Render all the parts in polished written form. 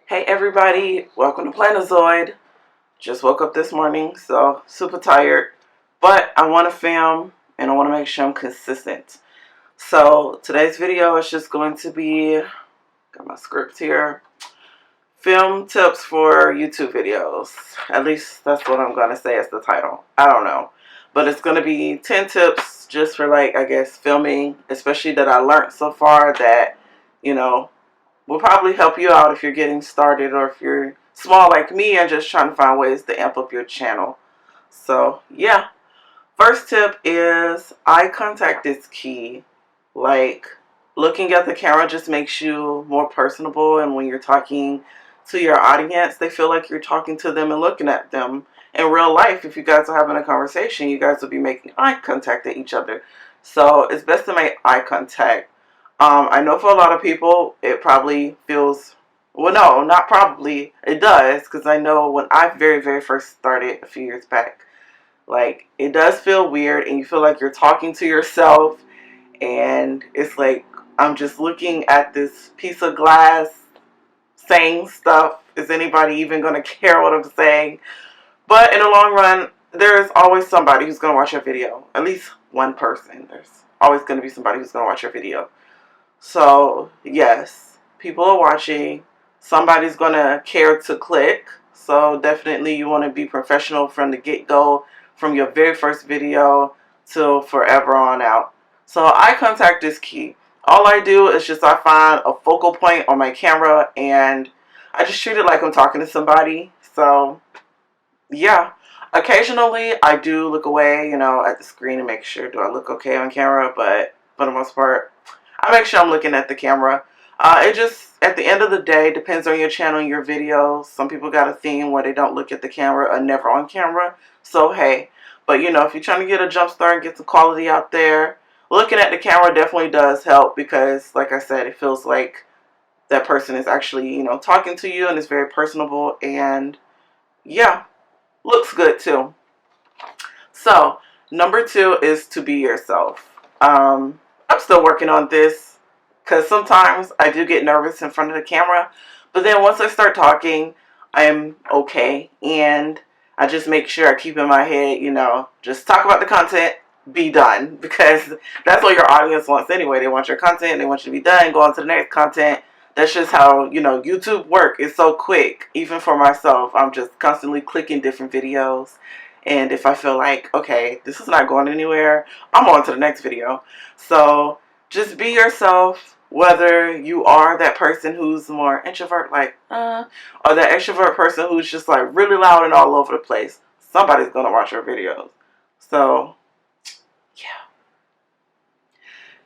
Hey everybody, welcome to Planazoid. Just woke up this morning, so super tired. But I want to film and I want to make sure I'm consistent. So today's video is just going to be, got my script here, film tips for YouTube videos. At least that's what I'm going to say as the title. I don't know. But it's going to be 10 tips just for I guess filming, especially that I learned so far that, will probably help you out if you're getting started or if you're small like me and just trying to find ways to amp up your channel. So yeah, first tip is eye contact is key. Looking at the camera just makes you more personable, and when you're talking to your audience, they feel like you're talking to them and looking at them. In real life, if you guys are having a conversation, you guys will be making eye contact at each other. So it's best to make eye contact. I know for a lot of people, it probably feels, well, no, not probably, it does, because I know when I very first started a few years back, it does feel weird, and you feel like you're talking to yourself, and it's like, I'm just looking at this piece of glass, saying stuff. Is anybody even going to care what I'm saying? But in the long run, there's always somebody who's going to watch your video. At least one person. There's always going to be somebody who's going to watch your video. So, yes, people are watching. Somebody's going to care to click. So, definitely you want to be professional from the get-go, from your very first video till forever on out. So, eye contact is key. All I do is I find a focal point on my camera and I just treat it like I'm talking to somebody. So, yeah. Occasionally, I do look away, at the screen and make sure, do I look okay on camera? But for the most part, I make sure I'm looking at the camera. It just, at the end of the day, depends on your channel and your videos. Some people got a theme where they don't look at the camera or never on camera. So, hey. But, if you're trying to get a jump start and get some quality out there, looking at the camera definitely does help because, like I said, it feels like that person is actually, talking to you and it's very personable and, yeah, looks good too. So, number 2 is to be yourself. I'm still working on this because sometimes I do get nervous in front of the camera, but then once I start talking, I'm okay, and I just make sure I keep in my head, just talk about the content, be done, because that's what your audience wants anyway. They want your content, they want you to be done, go on to the next content. That's just how, YouTube work. It's so quick. Even for myself, I'm just constantly clicking different videos. And if I feel like, okay, this is not going anywhere, I'm on to the next video. So just be yourself, whether you are that person who's more introvert, or that extrovert person who's just really loud and all over the place. Somebody's going to watch your videos. So, yeah.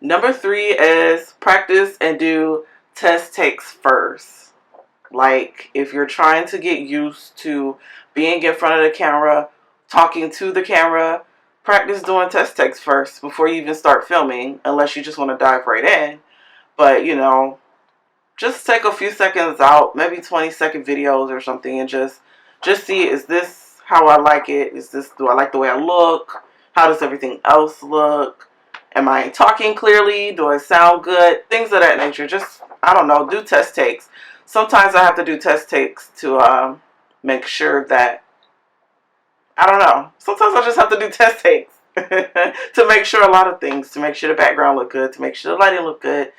Number 3 is practice and do test takes first. If you're trying to get used to being in front of the camera, talking to the camera, practice doing test takes first before you even start filming, unless you just want to dive right in. But, just take a few seconds out, maybe 20-second videos or something, and just see, is this how I like it? Do I like the way I look? How does everything else look? Am I talking clearly? Do I sound good? Things of that nature. Just, I don't know, do test takes. Sometimes I have to do test takes to make sure that, I don't know. Sometimes I just have to do test takes to make sure a lot of things, to make sure the background look good, to make sure the lighting look good.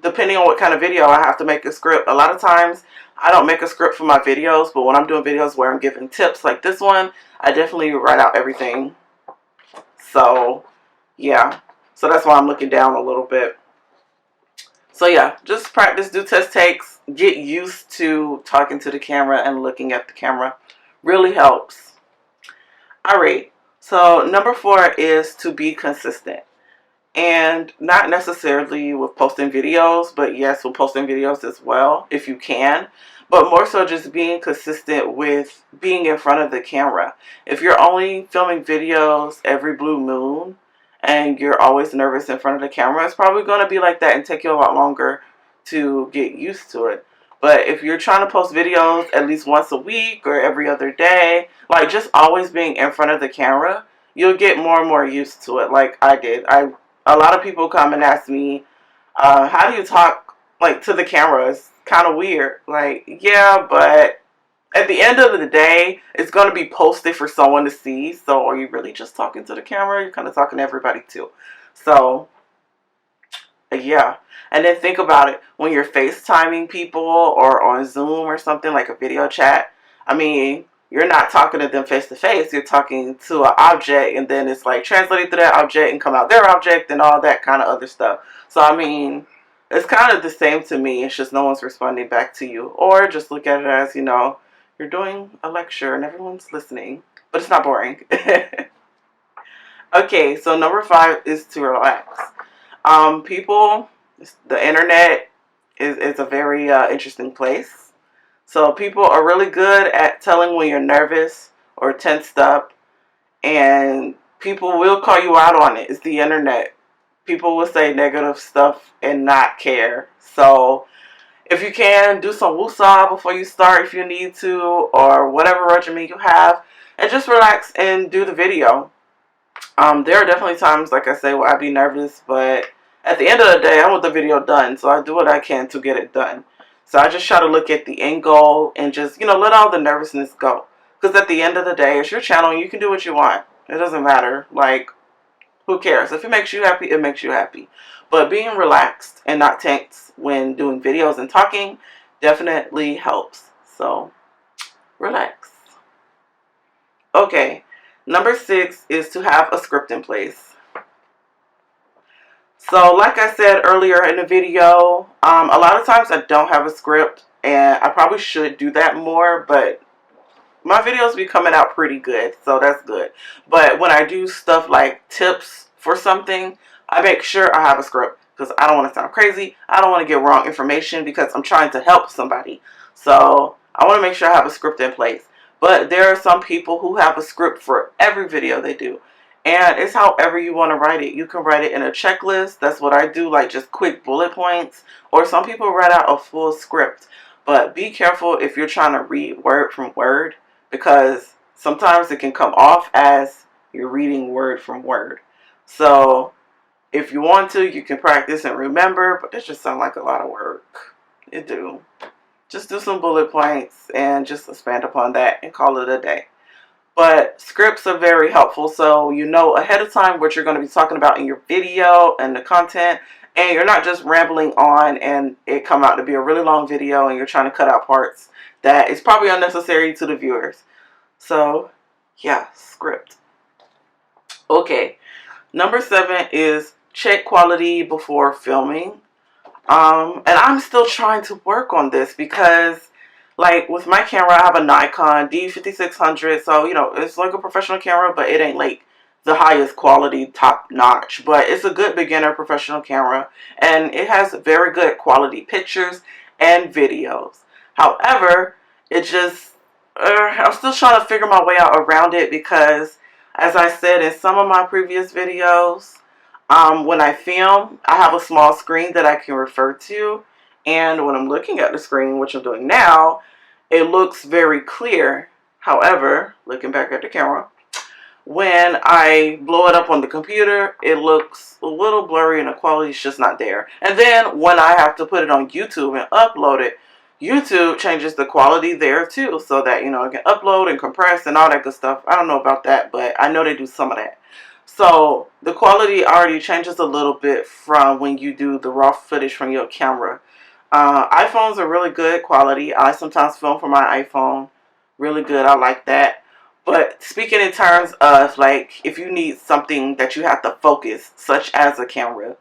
Depending on what kind of video, I have to make a script. A lot of times, I don't make a script for my videos, but when I'm doing videos where I'm giving tips like this one, I definitely write out everything. So, yeah. So that's why I'm looking down a little bit. So yeah, just practice, do test takes, get used to talking to the camera and looking at the camera. Really helps. Alright, so number 4 is to be consistent. And not necessarily with posting videos, but yes, with posting videos as well, if you can. But more so just being consistent with being in front of the camera. If you're only filming videos every blue moon, and you're always nervous in front of the camera, it's probably going to be like that and take you a lot longer to get used to it. But if you're trying to post videos at least once a week or every other day, just always being in front of the camera, you'll get more and more used to it, like I did. A lot of people come and ask me, how do you talk to the cameras? kind of weird. Like, yeah, but at the end of the day, it's going to be posted for someone to see. So are you really just talking to the camera? You're kind of talking to everybody too. So yeah. And then think about it. When you're FaceTiming people or on Zoom or something like a video chat, I mean, you're not talking to them face to face. You're talking to an object, and then it's like translated to that object and come out their object and all that kind of other stuff. So, I mean, it's kind of the same to me. It's just no one's responding back to you. Or just look at it as, you know, you're doing a lecture and everyone's listening, but it's not boring. Okay, so number 5 is to relax. People, the internet is a very interesting place. So people are really good at telling when you're nervous or tensed up, and people will call you out on it. It's the internet. People will say negative stuff and not care. So if you can, do some woosah before you start if you need to, or whatever regimen you have, and just relax and do the video. There are definitely times, like I say, where I'd be nervous, but at the end of the day, I want the video done, so I do what I can to get it done. So I just try to look at the end goal and just, you know, let all the nervousness go. Because at the end of the day, it's your channel and you can do what you want. It doesn't matter. Like, who cares? If it makes you happy, it makes you happy. But being relaxed and not tense when doing videos and talking definitely helps. So, relax. Okay, number 6 is to have a script in place. So like I said earlier in the video, a lot of times I don't have a script, and I probably should do that more, but my videos be coming out pretty good, so that's good. But when I do stuff like tips for something, I make sure I have a script, because I don't want to sound crazy. I don't want to get wrong information because I'm trying to help somebody. So I want to make sure I have a script in place. But there are some people who have a script for every video they do. And it's however you want to write it. You can write it in a checklist. That's what I do, like just quick bullet points. Or some people write out a full script. But be careful if you're trying to read word from word, because sometimes it can come off as you're reading word from word. So if you want to, you can practice and remember, but it just sounds like a lot of work. It do. Just do some bullet points and just expand upon that and call it a day. But scripts are very helpful, so you know ahead of time what you're going to be talking about in your video and the content, and you're not just rambling on and it come out to be a really long video and you're trying to cut out parts that is probably unnecessary to the viewers. So yeah, script. Okay, number 7 is check quality before filming. And I'm still trying to work on this because, like, with my camera, I have a Nikon D5600, so, you know, it's like a professional camera, but it ain't, like, the highest quality, top-notch, but it's a good beginner professional camera, and it has very good quality pictures and videos. However, it just, I'm still trying to figure my way out around it because, as I said in some of my previous videos, when I film, I have a small screen that I can refer to, and when I'm looking at the screen, which I'm doing now, it looks very clear. However, looking back at the camera, when I blow it up on the computer, it looks a little blurry and the quality is just not there. And then when I have to put it on YouTube and upload it, YouTube changes the quality there too, so that, you know, it can upload and compress and all that good stuff. I don't know about that, but I know they do some of that. So the quality already changes a little bit from when you do the raw footage from your camera. iPhones are really good quality. I sometimes film from my iPhone. Really good. I like that. But speaking in terms of, like, if you need something that you have to focus, such as a camera,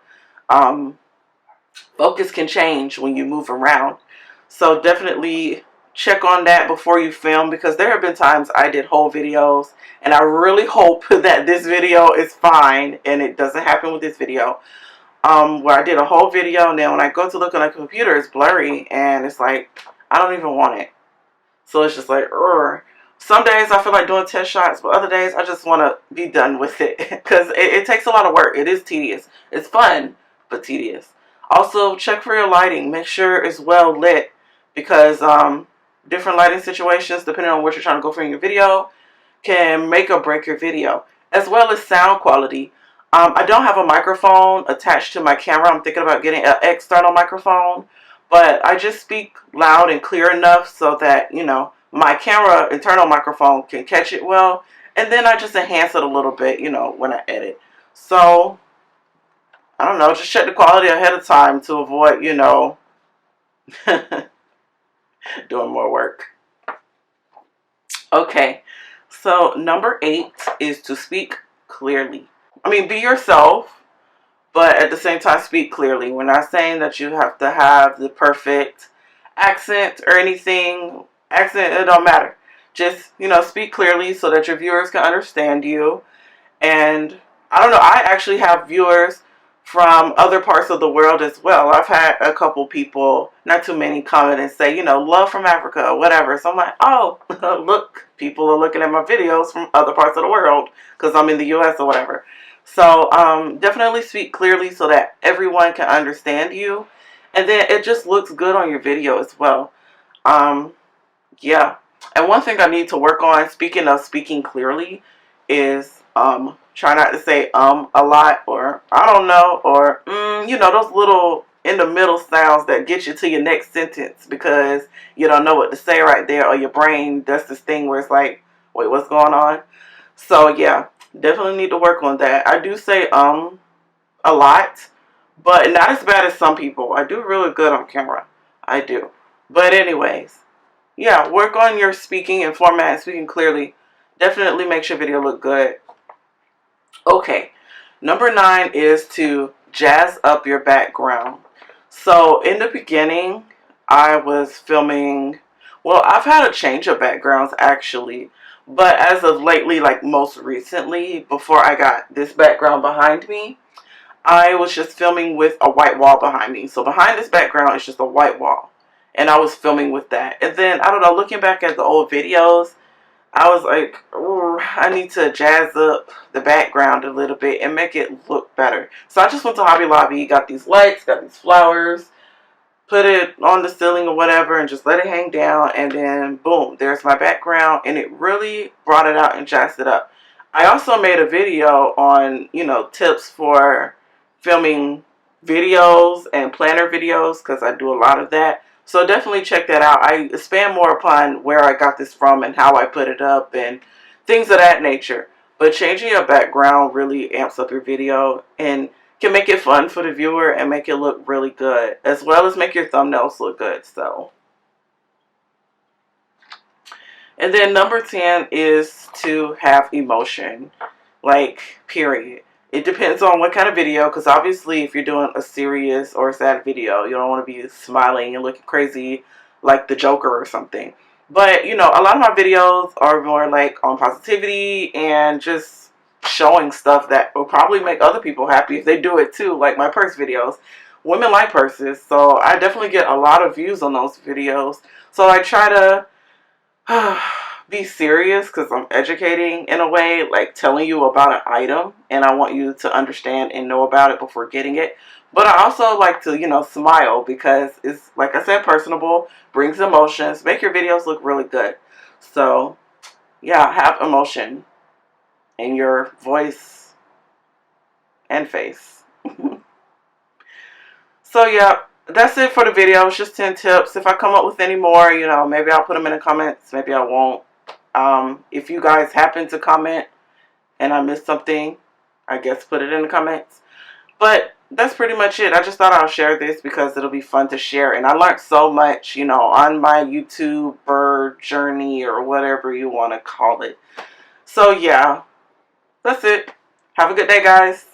focus can change when you move around. So definitely check on that before you film, because there have been times I did whole videos, and I really hope that this video is fine and it doesn't happen with this video, where I did a whole video and then when I go to look on the computer, it's blurry and it's like I don't even want it. So it's just like, some days I feel like doing test shots, but other days I just want to be done with it because it takes a lot of work. It is tedious. It's fun, but tedious. Also, check for your lighting. Make sure it's well lit, because different lighting situations, depending on what you're trying to go for in your video, can make or break your video, as well as sound quality. I don't have a microphone attached to my camera. I'm thinking about getting an external microphone, But I just speak loud and clear enough so that, you know, my camera internal microphone can catch it well. And then I just enhance it a little bit, you know, when I edit. So, I don't know, just check the quality ahead of time to avoid, you know, doing more work. Okay, so number 8 is to speak clearly. I mean, be yourself, but at the same time, speak clearly. We're not saying that you have to have the perfect accent or anything. Accent, it don't matter. Just, you know, speak clearly so that your viewers can understand you. And I don't know, I actually have viewers from other parts of the world as well. I've had a couple people, not too many, comment and say, you know, love from Africa or whatever. So I'm like, oh, look, people are looking at my videos from other parts of the world because I'm in the US or whatever. So definitely speak clearly so that everyone can understand you. And then it just looks good on your video as well. Yeah. And one thing I need to work on, speaking of speaking clearly, is try not to say a lot, or I don't know, or you know, those little in the middle sounds that get you to your next sentence because you don't know what to say right there, or your brain does this thing where it's like, wait, what's going on? So yeah, definitely need to work on that. I do say a lot, but not as bad as some people. I do really good on camera. I do. But anyways, yeah, work on your speaking and format, speaking clearly. Definitely makes your video look good. Okay, number 9 is to jazz up your background. So in the beginning, I was filming, well, I've had a change of backgrounds actually, but as of lately, like most recently, before I got this background behind me, I was just filming with a white wall behind me. So behind this background is just a white wall. And I was filming with that. And then, I don't know, looking back at the old videos, I was like, ooh, I need to jazz up the background a little bit and make it look better. So I just went to Hobby Lobby, got these lights, got these flowers, put it on the ceiling or whatever, and just let it hang down. And then, boom, there's my background. And it really brought it out and jazzed it up. I also made a video on, you know, tips for filming videos and planner videos because I do a lot of that. So definitely check that out. I expand more upon where I got this from and how I put it up and things of that nature. But changing your background really amps up your video and can make it fun for the viewer and make it look really good, as well as make your thumbnails look good. So, and then number 10 is to have emotion, like, period. It depends on what kind of video, because obviously if you're doing a serious or a sad video, you don't want to be smiling and looking crazy like the Joker or something. But, you know, a lot of my videos are more like on positivity and just showing stuff that will probably make other people happy if they do it too, like my purse videos. Women like purses, so I definitely get a lot of views on those videos. So I try to be serious because I'm educating in a way, like telling you about an item, and I want you to understand and know about it before getting it. But I also like to, you know, smile because it's, like I said, personable, brings emotions, make your videos look really good. So, yeah, have emotion in your voice and face. So, yeah, that's it for the video. It's just 10 tips. If I come up with any more, you know, maybe I'll put them in the comments. Maybe I won't. If you guys happen to comment and I missed something, I guess put it in the comments. But that's pretty much it. I just thought I'll share this because it'll be fun to share. And I learned so much, you know, on my YouTuber journey or whatever you want to call it. So, yeah, that's it. Have a good day, guys.